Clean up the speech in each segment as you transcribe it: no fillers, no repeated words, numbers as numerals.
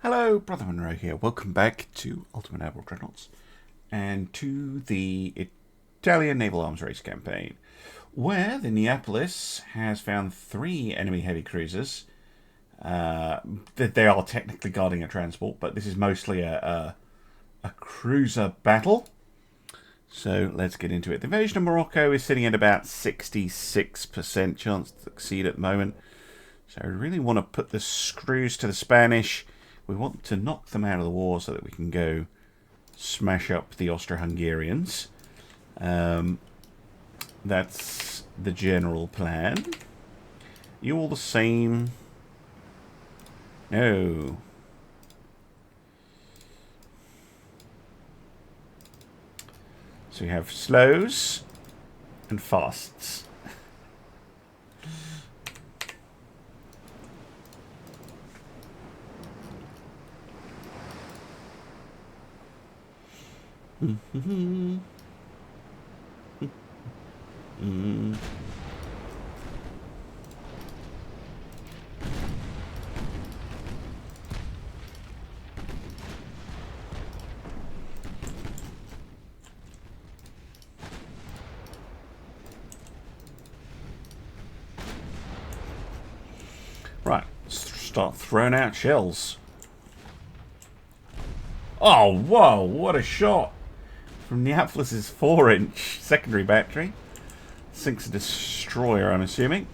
Hello, Brother Monroe here. Welcome back to Ultimate Naval Dreadnoughts and to the Italian Naval Arms Race campaign, where the Neapolis has found 3 enemy heavy cruisers. They are technically guarding a transport, but this is mostly a cruiser battle. So let's get into it. The invasion of Morocco is sitting at about 66% chance to succeed at the moment. So I really want to put the screws to the Spanish. We want to knock them out of the war so that we can go smash up the Austro-Hungarians. That's the general plan. You all the same? No. So we have slows and fasts. Right, let's start throwing out shells. Oh, whoa, what a shot! From Neapolis's 4-inch secondary battery. Sinks a destroyer, I'm assuming.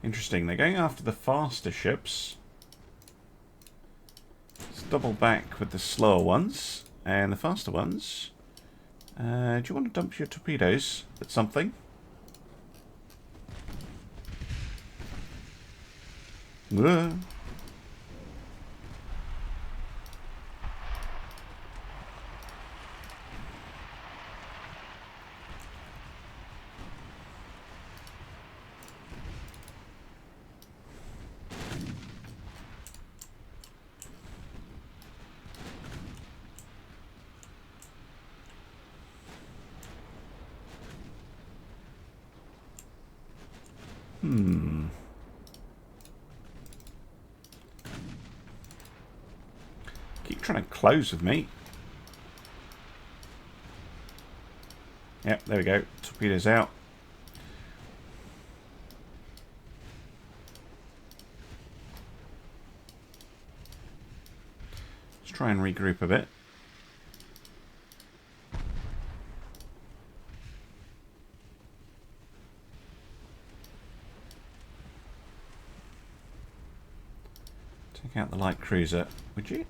Interesting, they're going after the faster ships. Let's double back with the slower ones. And the faster ones. Do you want to dump your torpedoes at something? Whoa. Keep trying to close with me. Yep, there we go. Torpedoes out. Let's try and regroup a bit. Take out the light cruiser, would you?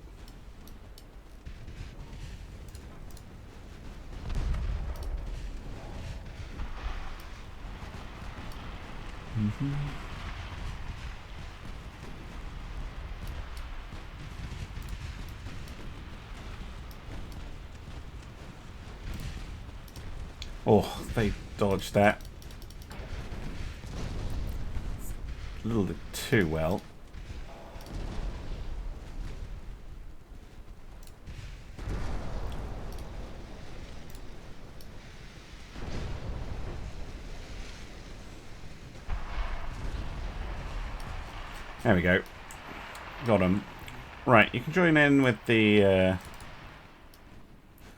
Oh, they dodged that a little bit too well. There we go. Got him. Right, you can join in with the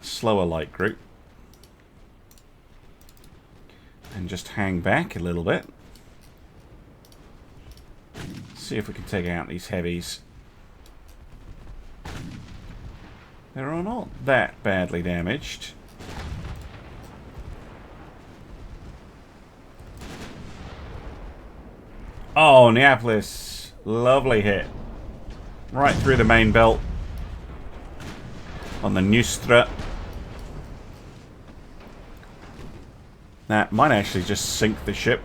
slower light group. And just hang back a little bit. See if we can take out these heavies. They're not that badly damaged. Oh, Neapolis. Lovely hit. Right through the main belt. On the Nustra. That might actually just sink the ship.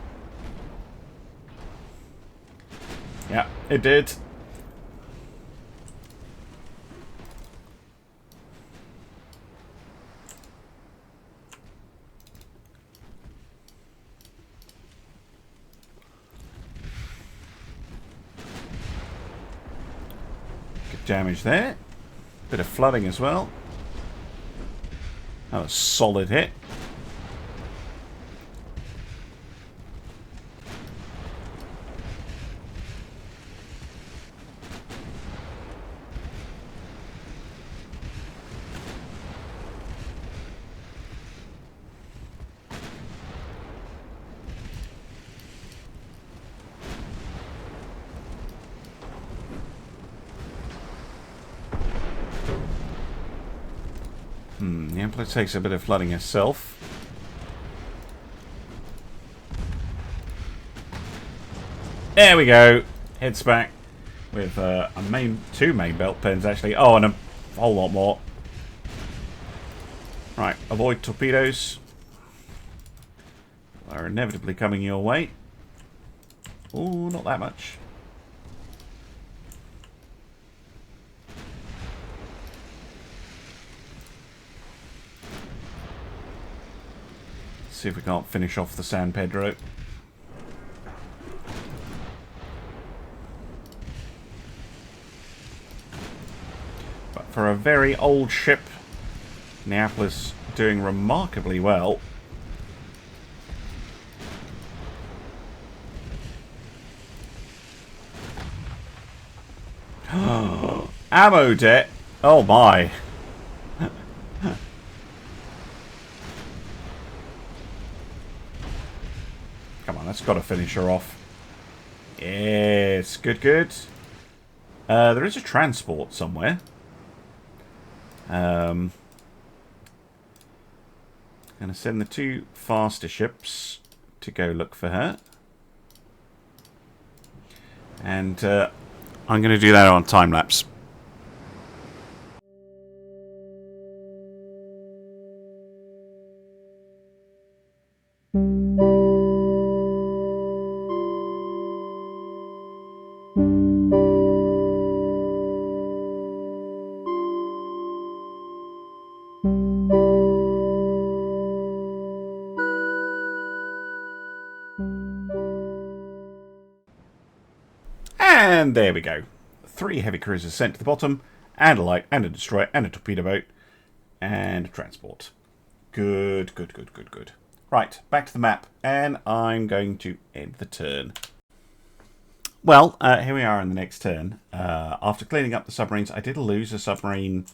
Yeah, it did. damage there. Bit of flooding as well. That was a solid hit. The Emperor takes a bit of flooding herself. There we go. Heads back with two main belt pens actually. Oh, and a whole lot more. Right, avoid torpedoes. They're inevitably coming your way. Oh, not that much. See if we can't finish off the San Pedro. But for a very old ship, Neapolis doing remarkably well. Ammo debt. Oh my. Come on, that's got to finish her off. Yes, good, good. There is a transport somewhere. Going to send the two faster ships to go look for her. And I'm going to do that on time-lapse. And there we go. 3 heavy cruisers sent to the bottom, and a light, and a destroyer, and a torpedo boat, and a transport. Good, good, good, good, good. Right, back to the map, and I'm going to end the turn. Well, here we are in the next turn. After cleaning up the submarines, I did lose a submarine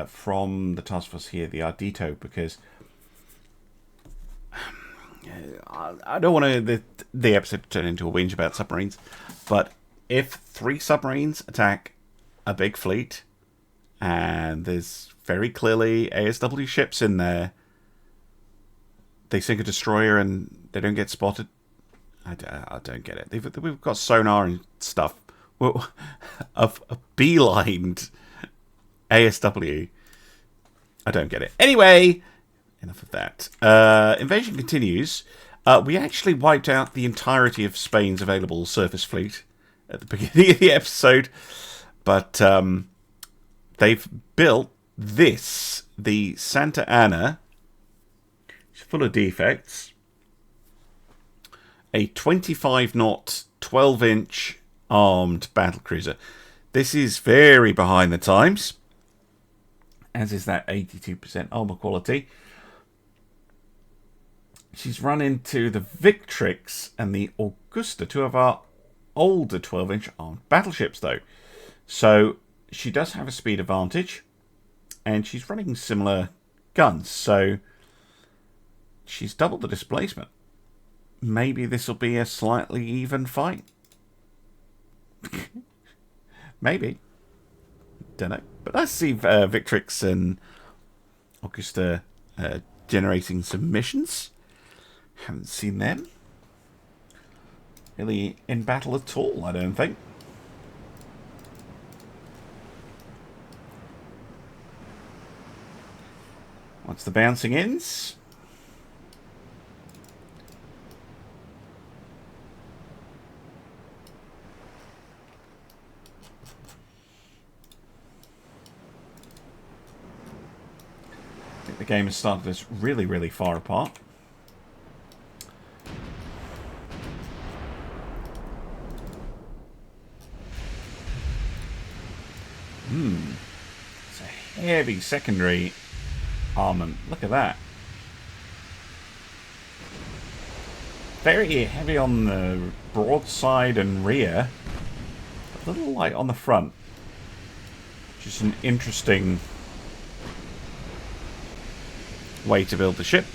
from the task force here, the Ardito, because I don't want the episode to turn into a whinge about submarines, but if 3 submarines attack a big fleet, and there's very clearly ASW ships in there, they sink a destroyer and they don't get spotted, I don't get it. We've got sonar and stuff. A beelined ASW. I don't get it. Anyway, enough of that. Invasion continues. We actually wiped out the entirety of Spain's available surface fleet at the beginning of the episode. But they've built this, the Santa Ana. It's full of defects. A 25-knot, 12-inch armed battlecruiser. This is very behind the times, as is that 82% armor quality. She's run into the Victrix and the Augusta, 2 of our older 12-inch armed battleships, though. So she does have a speed advantage, and she's running similar guns, so she's doubled the displacement. Maybe this will be a slightly even fight. Maybe. Don't know. But I see Victrix and Augusta generating some missions. Haven't seen them really in battle at all, I don't think. Once the bouncing ends, I think the game has started us really, really far apart. It's a heavy secondary armament. Look at that. Very heavy on the broadside and rear. A little light on the front. Just an interesting way to build the ship.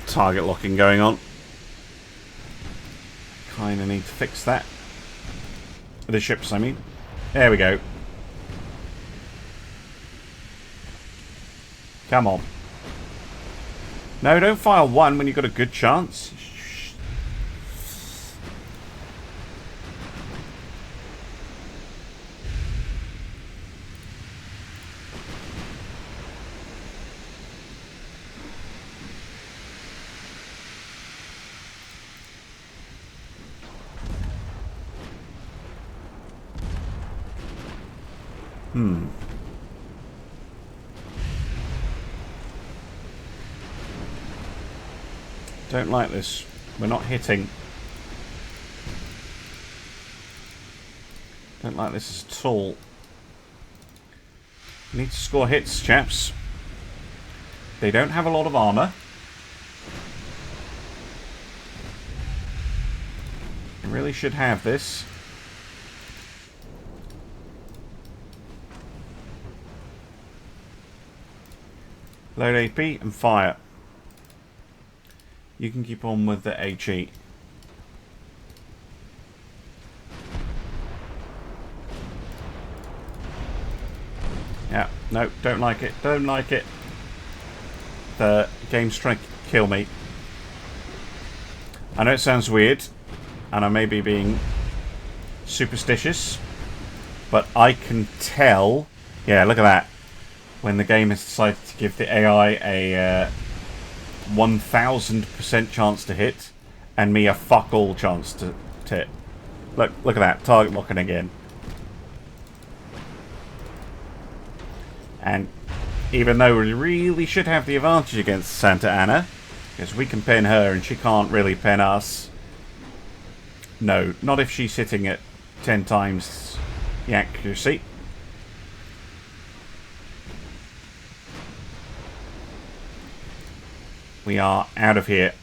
Target locking going on. Kinda need to fix that. The ships, I mean. There we go. Come on. No, don't fire one when you've got a good chance. Don't like this. We're not hitting. Don't like this at all. We need to score hits, chaps. They don't have a lot of armor. They really should have this. Load AP and fire. You can keep on with the HE. Yeah, no, don't like it. Don't like it. The game's trying to kill me. I know it sounds weird, and I may be being superstitious, but I can tell. Yeah, look at that. When the game has decided to give the AI a 1000% chance to hit, and me a fuck all chance to hit. Look at that, target locking again. And even though we really should have the advantage against Santa Ana, because we can pin her and she can't really pin us. No, not if she's hitting at 10 times the accuracy. We are out of here.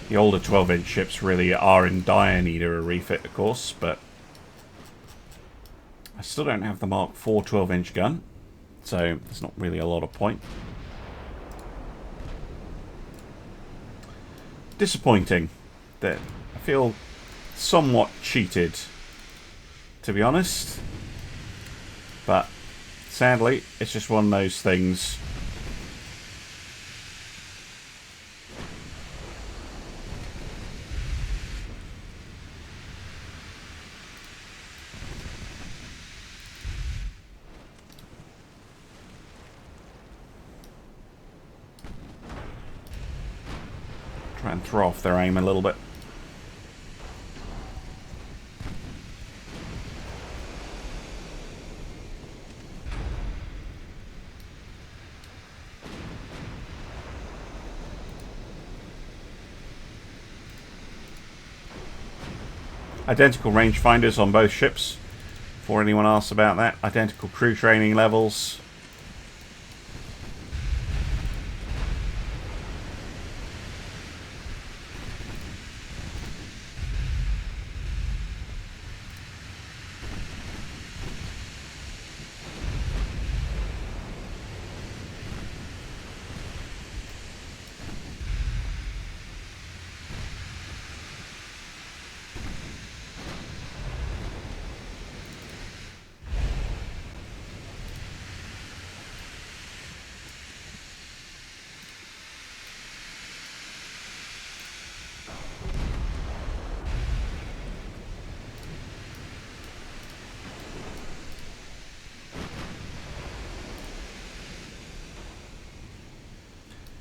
The older 12-inch ships really are in dire need of a refit, of course, but I still don't have the Mark IV 12-inch gun, so there's not really a lot of point. Disappointing that I feel somewhat cheated, to be honest, but sadly it's just one of those things. Try and throw off their aim a little bit. identical rangefinders on both ships. Before anyone asks about that, identical crew training levels.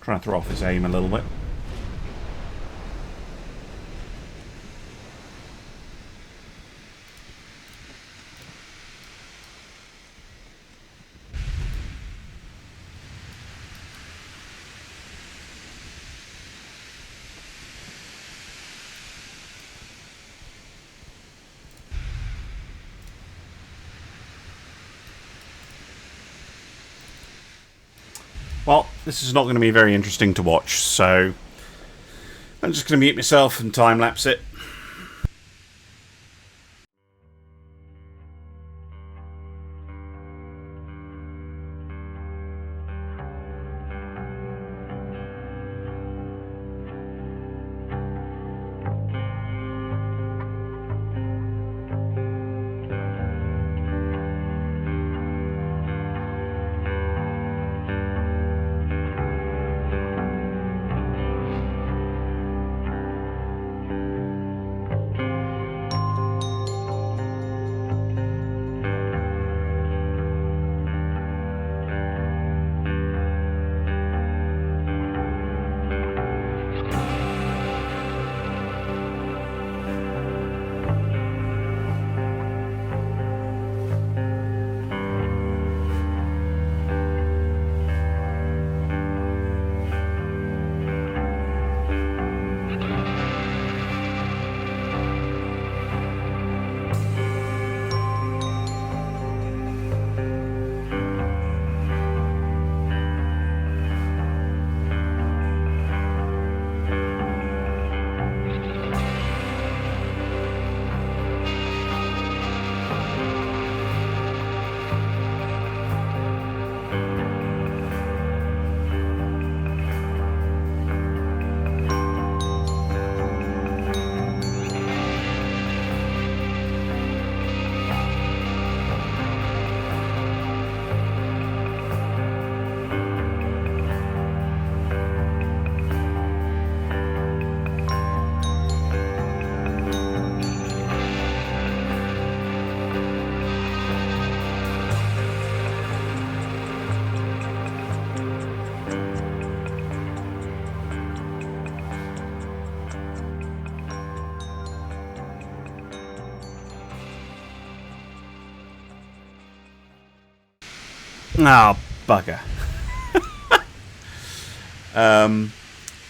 Trying to throw off his aim a little bit. Well, this is not going to be very interesting to watch, so I'm just going to mute myself and time-lapse it. Oh, bugger.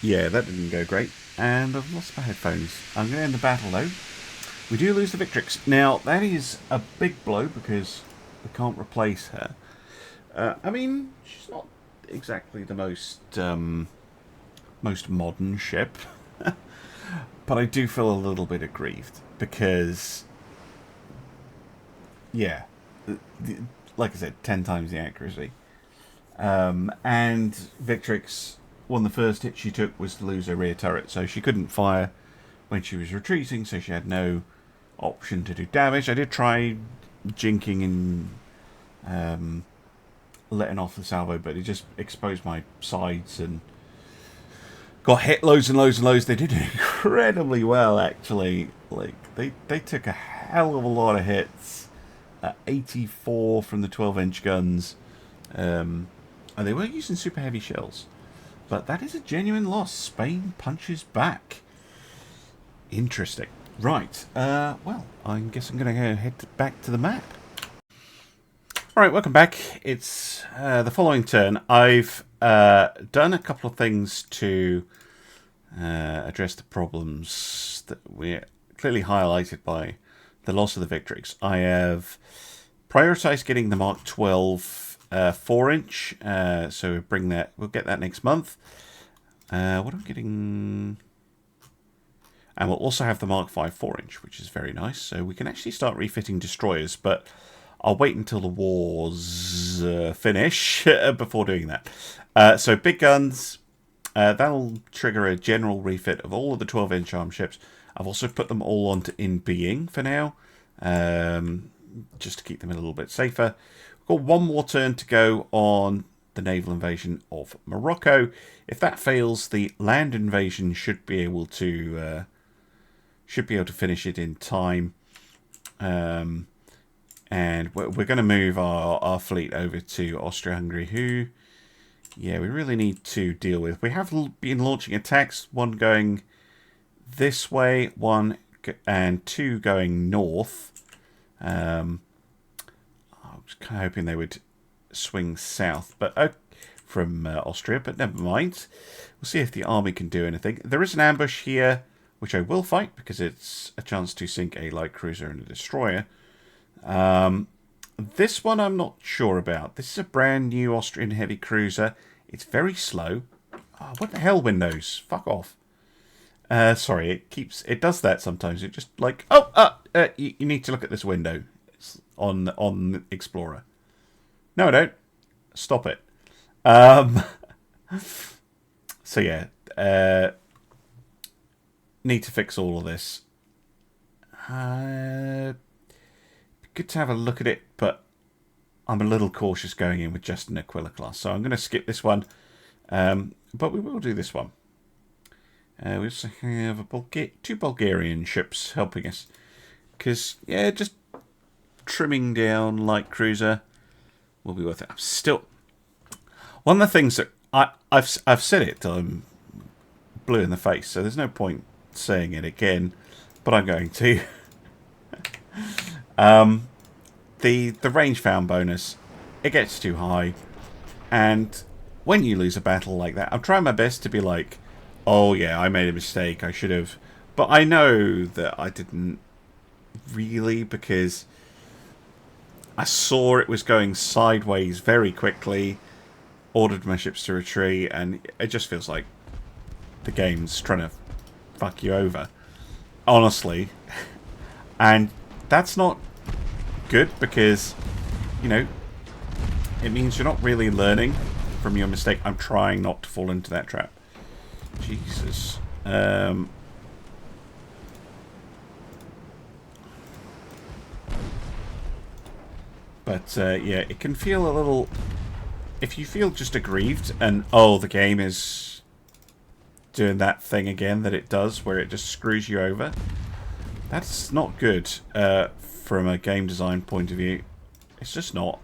Yeah, that didn't go great. And I've lost my headphones. I'm going to end the battle, though. We do lose the Victrix. Now, that is a big blow because we can't replace her. I mean, she's not exactly the most modern ship. But I do feel a little bit aggrieved because, yeah, like I said, 10 times the accuracy. And Victrix, one of the first hits she took was to lose her rear turret, so she couldn't fire when she was retreating, so she had no option to do damage. I did try jinking and letting off the salvo, but it just exposed my sides and got hit loads and loads and loads. They did incredibly well, actually. Like they took a hell of a lot of hits. 84 from the 12-inch guns, and they weren't using super heavy shells. But that is a genuine loss. Spain punches back. Interesting. Right. Well, I guess I'm going to go head back to the map. Alright, welcome back. It's the following turn. I've done a couple of things to address the problems that we're clearly highlighted by the loss of the Victrix. I have prioritized getting the Mark 12 4-inch, so we'll get that next month. What am I getting? And we'll also have the Mark 5 4-inch, which is very nice. So we can actually start refitting destroyers, but I'll wait until the wars finish before doing that. So big guns, that'll trigger a general refit of all of the 12-inch arm ships. I've also put them all onto in being for now, just to keep them a little bit safer. We've got one more turn to go on the naval invasion of Morocco. If that fails, the land invasion should be able to finish it in time. And we're going to move our fleet over to Austria-Hungary, who, yeah, we really need to deal with. We have been launching attacks, one going this way, and two going north. I was kind of hoping they would swing south, but from Austria, but never mind. We'll see if the army can do anything. There is an ambush here, which I will fight because it's a chance to sink a light cruiser and a destroyer. This one I'm not sure about. This is a brand new Austrian heavy cruiser. It's very slow. Oh, what the hell, Windows? Fuck off. Sorry, it does that sometimes. It just like, you need to look at this window. It's on Explorer. No, I don't. Stop it. So yeah, need to fix all of this. Good to have a look at it, but I'm a little cautious going in with just an Aquila class, so I'm going to skip this one, but we will do this one. We also have two Bulgarian ships helping us, because, yeah, just trimming down light cruiser will be worth it. I'm still... One of the things that I've said it till I'm blue in the face, so there's no point saying it again, but I'm going to. The range found bonus, it gets too high, and when you lose a battle like that, I'm trying my best to be like, oh yeah, I made a mistake, I should have, but I know that I didn't really, because I saw it was going sideways very quickly, ordered my ships to retreat, and it just feels like the game's trying to fuck you over, honestly. And that's not good, because, you know, it means you're not really learning from your mistake. I'm trying not to fall into that trap. Jesus. But yeah, it can feel a little... If you feel just aggrieved and, oh, the game is doing that thing again that it does, where it just screws you over, that's not good from a game design point of view. It's just not.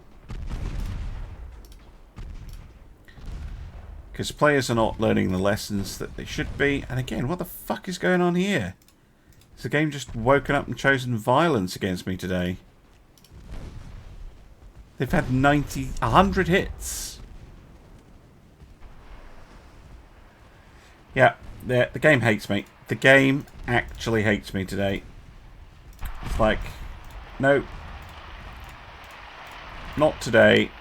Because players are not learning the lessons that they should be. And again, what the fuck is going on here? Has the game just woken up and chosen violence against me today? They've had 100 hits. Yeah, the game hates me. The game actually hates me today. It's like, no, not today.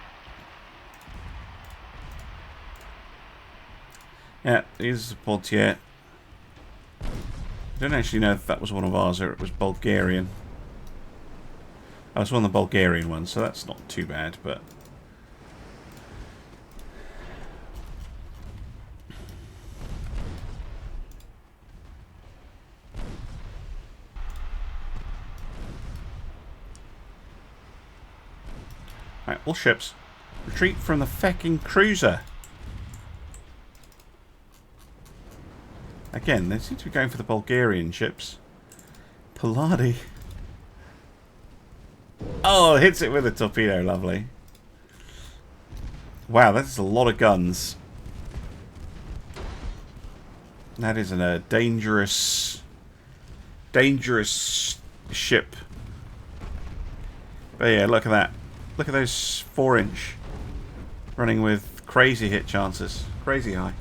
Yeah, here's the Portier. I don't actually know if that was one of ours or it was Bulgarian. Oh, it's one of the Bulgarian ones, so that's not too bad, but... Right, all ships. Retreat from the fecking cruiser. Again, they seem to be going for the Bulgarian ships. Poladi. Oh, hits it with a torpedo. Lovely. Wow, that's a lot of guns. That is a dangerous ship. But yeah, look at that. Look at those 4-inch running with crazy hit chances. Crazy high.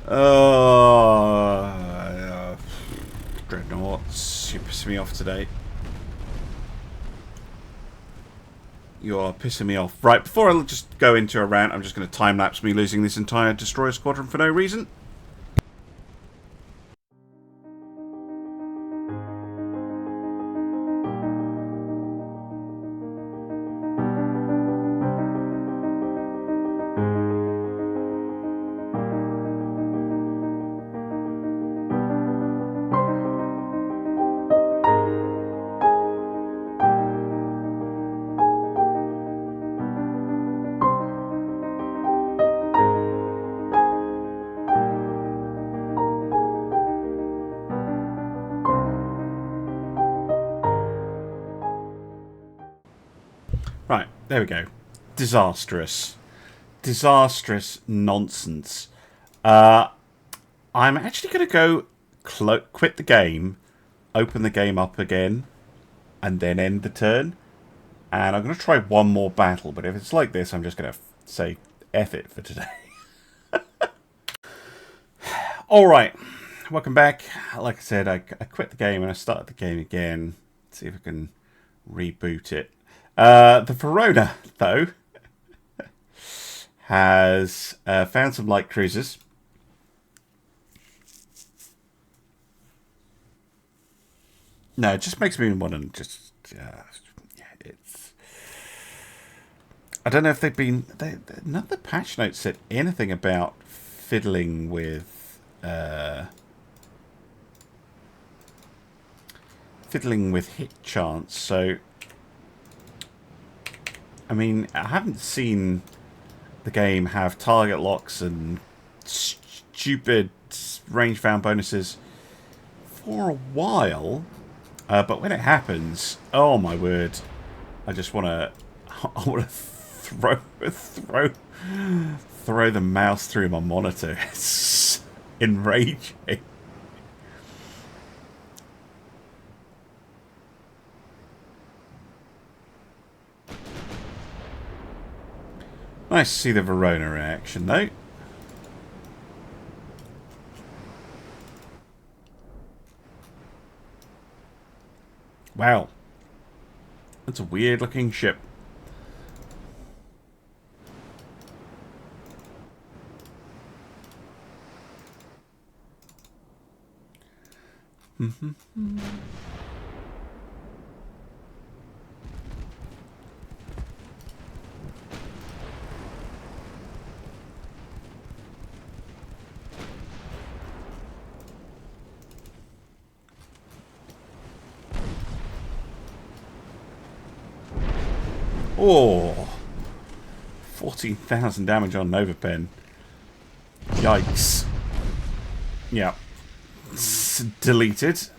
Oh, Dreadnoughts, you're pissing me off today. You are pissing me off. Right, before I just go into a rant, I'm just going to time-lapse me losing this entire destroyer squadron for no reason. Right, there we go. Disastrous. Disastrous nonsense. I'm actually going to go quit the game, open the game up again, and then end the turn. And I'm going to try one more battle, but if it's like this, I'm just going to say F it for today. Alright, welcome back. Like I said, I quit the game and I started the game again. Let's see if I can reboot it. The Verona, though, has found some light cruisers. No, it just makes me want to just... yeah, it's... I don't know if they've been... none of the patch notes said anything about fiddling with... hit chance, so... I mean, I haven't seen the game have target locks and stupid range found bonuses for a while. But when it happens, oh my word, I just want to, throw the mouse through my monitor. It's enraging. Nice to see the Verona reaction, though. Wow. That's a weird-looking ship. Oh, 14,000 damage on Nova Pen. Yikes. Yeah. It's deleted.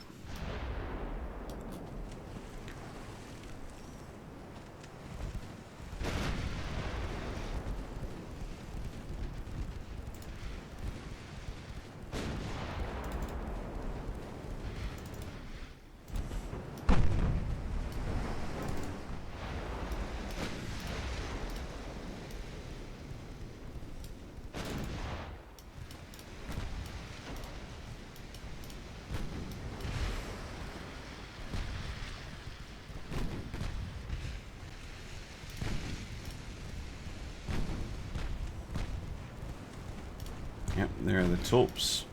Yep, there are the torps.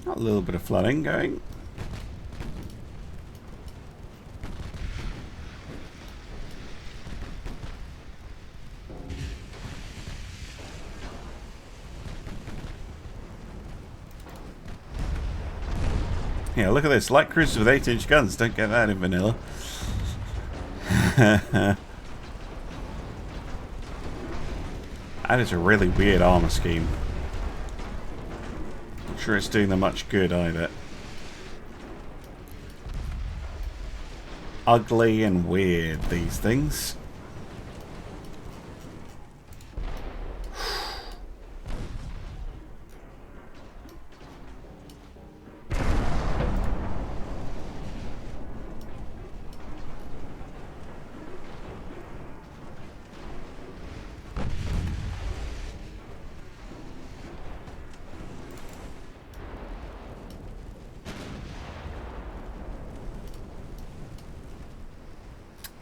A little bit of flooding going. Yeah, look at this. Light cruisers with 8-inch guns. Don't get that in vanilla. That is a really weird armor scheme. Not sure it's doing them much good either. Ugly and weird, these things.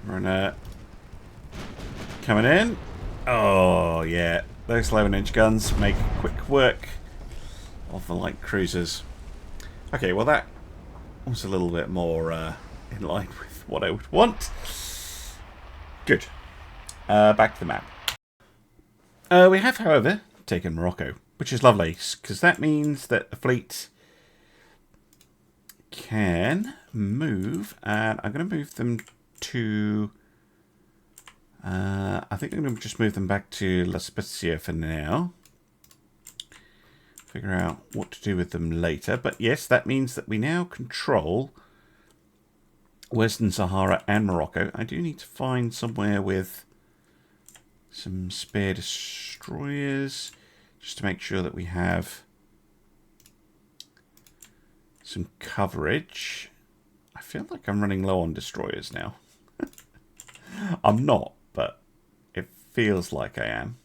Runner coming in. Oh yeah, those 11-inch guns make quick work of the light cruisers. Okay, well that was a little bit more in line with what I would want. Good. Back to the map. We have, however, taken Morocco, which is lovely, because that means that the fleet can move, and I'm going to move them to... I think I'm going to just move them back to La Spezia for now. Figure out what to do with them later. But yes, that means that we now control Western Sahara and Morocco. I do need to find somewhere with some spare destroyers, just to make sure that we have some coverage. I feel like I'm running low on destroyers now. I'm not, but it feels like I am.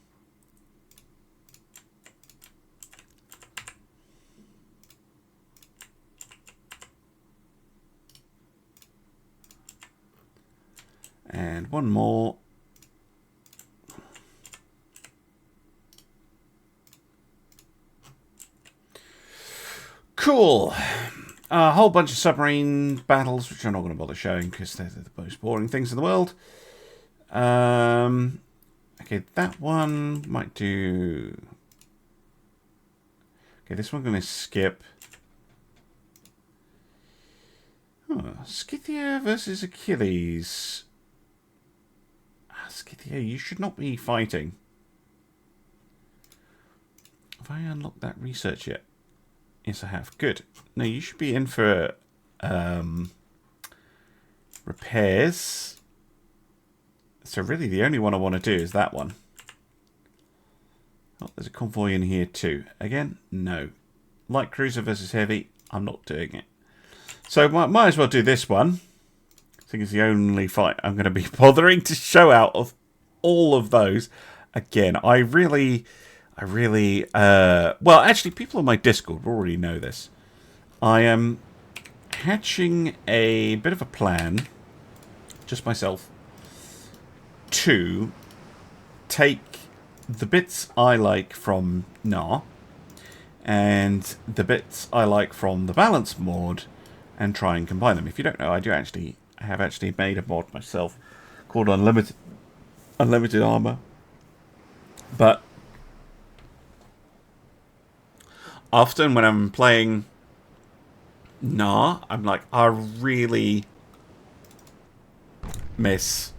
And one more. Cool. A whole bunch of submarine battles, which I'm not going to bother showing because they're the most boring things in the world. Okay, that one might do... Okay, this one I'm going to skip. Oh, Scythia versus Achilles. Scythia, you should not be fighting. Have I unlocked that research yet? Yes, I have. Good. No, you should be in for repairs. So really the only one I want to do is that one. Oh, there's a convoy in here too. Again, no. Light cruiser versus heavy, I'm not doing it. So might as well do this one. I think it's the only fight I'm going to be bothering to show out of all of those. Again, I really... well, actually, people on my Discord already know this. I am hatching a bit of a plan, just myself, to take the bits I like from NAR and the bits I like from the balance mod and try and combine them. If you don't know, I have actually made a mod myself called Unlimited Armor. But often when I'm playing NAR, I'm like, I really miss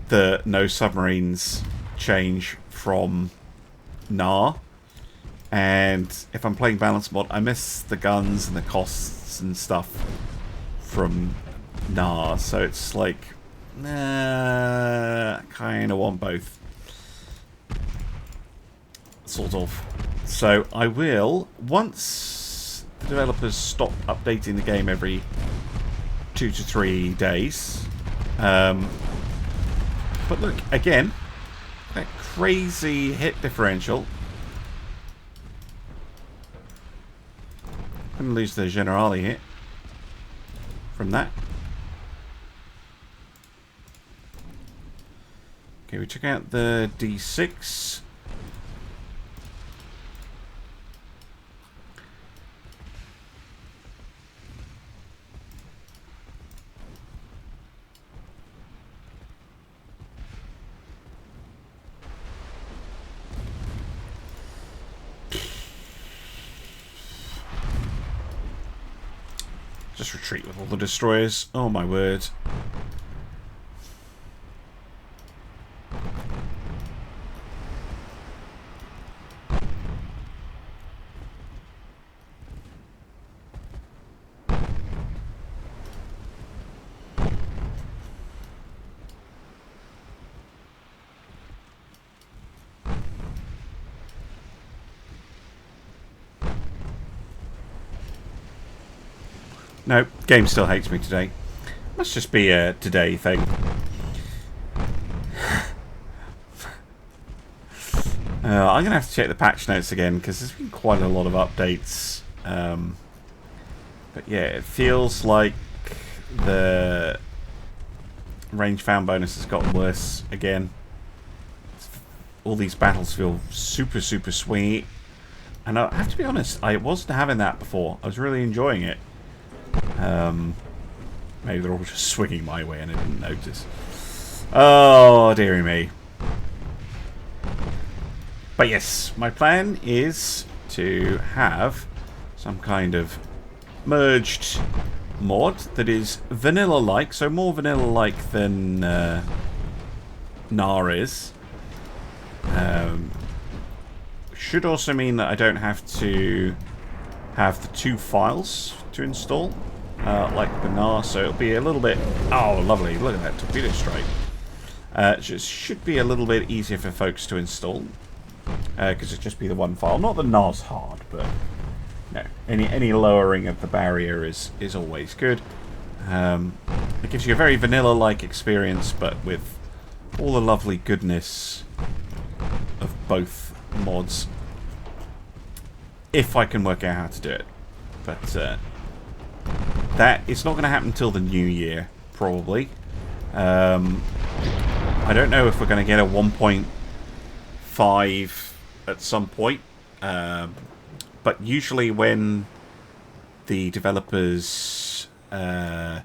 the no submarines change from NAR. And if I'm playing balance mod, I miss the guns and the costs and stuff from NAR. So it's like, I kind of want both. Sort of. So I will, once the developers stop updating the game every 2 to 3 days. But look, again, that crazy hit differential. I'm going to lose the Generale hit from that. Okay, we took out the D6. Just retreat with all the destroyers. Oh my word. No, game still hates me today. Must just be a today thing. I'm going to have to check the patch notes again because there's been quite a lot of updates. But yeah, it feels like the range found bonus has gotten worse again. All these battles feel super, super swingy. And I have to be honest, I wasn't having that before. I was really enjoying it. Maybe they're all just swinging my way and I didn't notice. Oh, dearie me. But yes, my plan is to have some kind of merged mod that is vanilla-like, so more vanilla-like than Nar is. Should also mean that I don't have to have the 2 files to install, like the Nar, so it'll be a little bit... Oh, lovely, look at that torpedo strike. Just should be a little bit easier for folks to install. Because it'd just be the 1 file. Not that Nar's hard, but no. Any lowering of the barrier is always good. It gives you a very vanilla-like experience, but with all the lovely goodness of both mods. If I can work out how to do it. But that it's not going to happen until the new year, probably. I don't know if we're going to get a 1.5 at some point, but usually when the developers start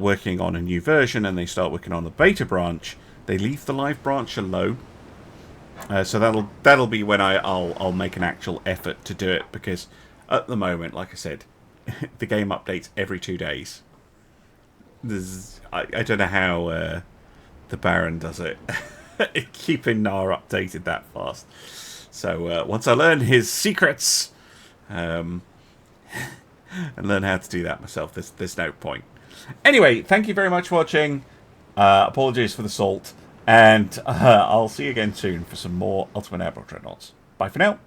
working on a new version and they start working on the beta branch, they leave the live branch alone. So that'll be when I'll make an actual effort to do it, because at the moment, like I said, the game updates every 2 days. I don't know how the Baron does it. Keeping Nar updated that fast. So once I learn his secrets and learn how to do that myself, there's no point. Anyway, thank you very much for watching. Apologies for the salt. And I'll see you again soon for some more Ultimate Airborne Dreadnoughts. Bye for now.